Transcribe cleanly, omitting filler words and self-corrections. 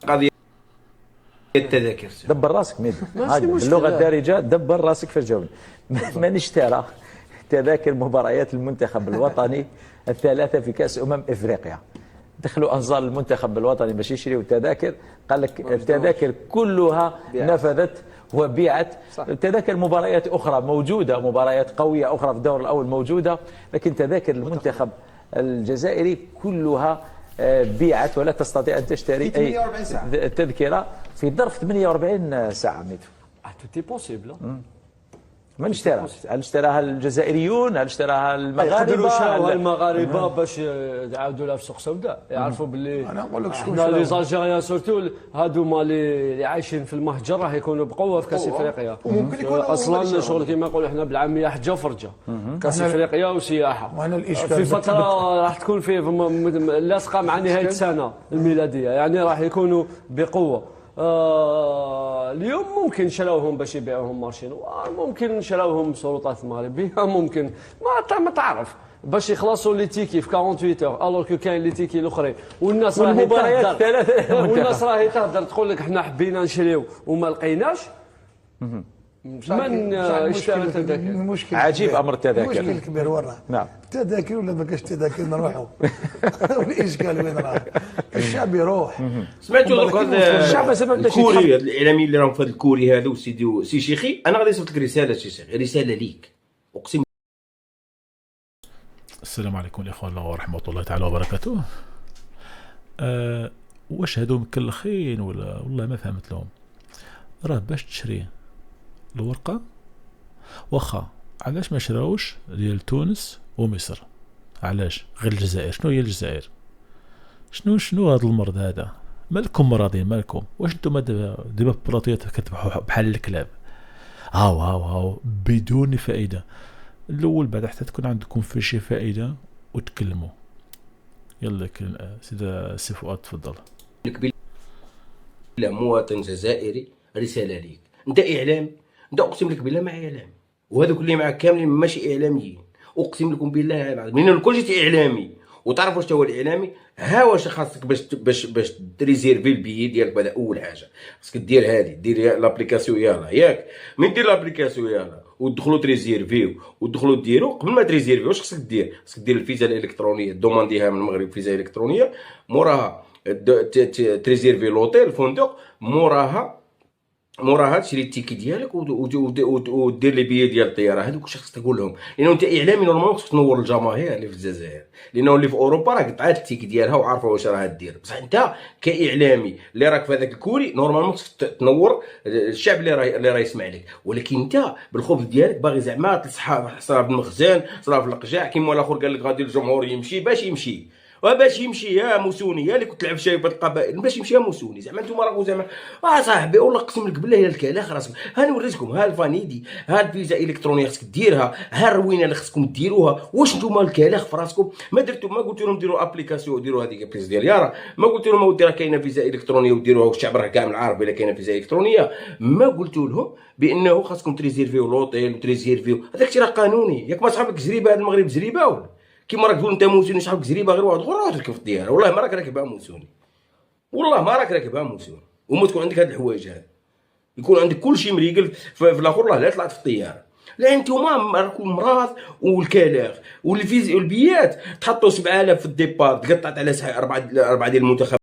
قضيه التذاكر. دبر راسك ميدو، ماشي باللغه الدارجه دبر راسك في الجواب. من اشترى تذاكر مباريات المنتخب الوطني الثلاثه في كاس افريقيا؟ دخلوا انظار المنتخب الوطني باش يشريوا تذاكر، قال لك التذاكر كلها نفذت وبيعت. تذاكر مباريات اخرى موجوده، مباريات قويه اخرى في الدور الاول موجوده، لكن تذاكر المنتخب الجزائري كلها بيعت، ولا تستطيع ان تشتري اي تذكره في ظرف 48 ساعه. ميدو توتي بوسيبل. من اشتراها؟ هل اشتراها الجزائريون؟ هل اشتراها المغاربه؟ شراوها المغاربه باش يعاودوا لها في سوق سوداء، يعرفوا باللي انا نقول لك شكون لي زالجيريان سورتو هادوما اللي عايشين في المهجر راح يكونوا بقوه في كاس افريقيا. وممكن يكونوا اصلا شغل كما نقولوا احنا بالعاميه حجه وفرجه، كاس افريقيا وسياحه. وانا الاشكال في فتره راح تكون في لاصقه مع نهايه السنه الميلاديه، يعني راح يكونوا بقوه. اليوم ممكن شراوهم باش يبيعوهم مارشين، ممكن شراوهم سلطات مغربيه، ممكن ما تعرف باش يخلصوا لي تيكي في 48 اور، الوغ كو كاين لي تيكي الاخرين والناس راهي تهدر. والناس راهي تهدر تقول لك حنا حبينا نشريو وما لقيناش. من اشترى التذاكر؟ عجيب امر التذاكر. المشكل الكبير وين راه؟ نعم، التذاكر ولا ما كاش تذاكر نروحوا. والاشكال وين راه؟ الشعب يروح. سمعتوا دوك الكوري الاعلامي اللي راهم في هذا الكوري هذا وسيدي سي شيخي؟ انا غادي نصيفط لك رساله سي شيخي، رساله ليك اقسم. السلام عليكم الاخوان ورحمه الله تعالى وبركاته. واش هادو مكلخين ولا والله ما فهمت لهم. راه باش تشري الورقه واخا، علاش ما شراوش ديال تونس ومصر؟ علاش غير الجزائر؟ شنو هي الجزائر؟ شنو هذا المرض هذا؟ مالكم مرضين؟ مالكم؟ واش نتوما دابا بلاطيات كتبحوا بحال الكلاب؟ هاو بدون فائده. الاول بعد حتى تكون عندكم في شي فائده وتكلموا. يلا سيدي سي فؤاد تفضل. لا مواطن جزائري، رساله ليك، انت اعلام، انت اقسم لك بالله ما اعلام، وهذوك اللي معك كاملين ماشي اعلاميين، اقسم لكم بالله العظيم. لان الكل جيت اعلامي وتعرف واش هو الاعلامي. ها واش خاصك باش تريزيرفي البيي ديالك. بعد اول حاجه خاصك دير هذه، دير لابليكاسيون يلا ياك. من دير لابليكاسيون يلا ودخلوا تريزيرفيو ودخلوا ديروا. قبل ما تريزيرفي واش خاصك دير؟ خاصك دير الفيزا الالكترونيه، دومانديها من المغرب فيزا الكترونيه، موراها تريزيرفي لوطيل الفندق، موراها تشري التيكي ديالك ودير لي بيي ديال الطياره. هذوك واش خاصك تقول لهم؟ لانه انت اعلامي نورمالمون خصك تنور الجماهير اللي في الجزائر، لانه اللي في اوروبا راه قطعات التيكي ديالها وعارفه واش راها دير. بصح انت كاعلامي اللي راك في هذاك الكوري نورمالمون خصك تنور الشعب اللي راه يسمع لك. ولكن انت بالخبز ديالك باغي زعما تصحى صرا في المخزن، صرا في القجاع، كيما الاخر قال لك غادي الجمهور يمشي. باش يمشي وباش يمشي يا موسوني، يا اللي كنت تلعب شايبه القبائل، باش يمشي يا موسوني. زعما انتم راكم زعما صاحبي والله قسم لك بالله يا الكلاخ راسك. ها نوريكم، ها الفانيدي، ها الفيزا الكترونيه خصك ديرها، ها الروينه اللي خصكم ديروها. واش نتوما الكلاخ في راسكم؟ ما درتو، ما قلت لهم ديروا ابليكاسيون وديروا هذيك البيس ديال يارا، ما قلت لهم ودي راه كاينه فيزا الكترونيه وديروها والشعب راه كامل عارف الا كاينه فيزا الكترونيه. ما قلت لهم بانه خاصكم تريزيرفيو لوطيل وتريزيرفيو. هذاك الشيء راه قانوني. ياك ما صحابك زريبه، هذا المغرب زريبه ولا كيما راك تقول انت موسوني صاحبك زريبه غير واحد اخر راه تركب في الديار. والله ما راك راكبها موسوني، والله ما راك راكبها موسوني. وما تكون عندك هاد الحوايج هاد، يكون عندك كل شيء مريقل في الاخر. لا طلعت في الطياره. لا انتوما راكم مراض والكلاغ والبيات تحطوا 7000 في الديبار، تقطعت على 4 ديال المنتخب.